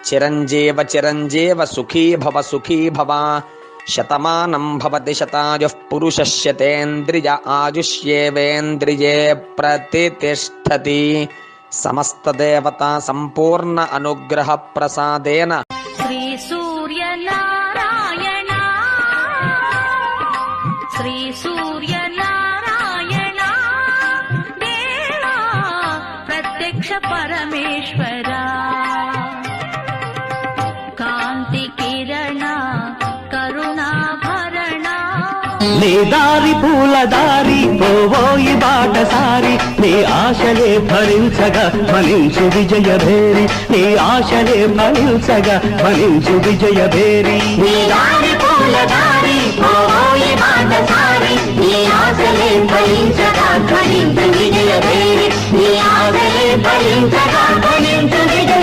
చిరంజీవ చిరంజీవ సుఖీ భవ శతమానం భవతి శతాయుః పురుషः శతేంద్రియ ఆయుష్యేవేంద్రియే ప్రతితిష్ఠతి. సమస్త దేవతా సంపూర్ణ అనుగ్రహ ప్రసాదేన శ్రీ సూర్యనారాయణ శ్రీ సూర్యనారాయణ దేవా ప్రత్యక్ష పరమేశ్వర కాంతి కిరణ కరుణాభరణ. నీ దారి పూల దారి పోవోయి బాటసారి, నీ ఆశలే ఫలించగా ఫలించు విజయభేరి, నీ ఆశలే ఫలించగా ఫలించు విజయభేరి. నీ దారి పూల దారి పోవోయి బాటసారి, నీ ఆశలే ఫలించగా ఫలించు విజయభేరి, నీ ఆశలే ఫలించగా ఫలించు విజయ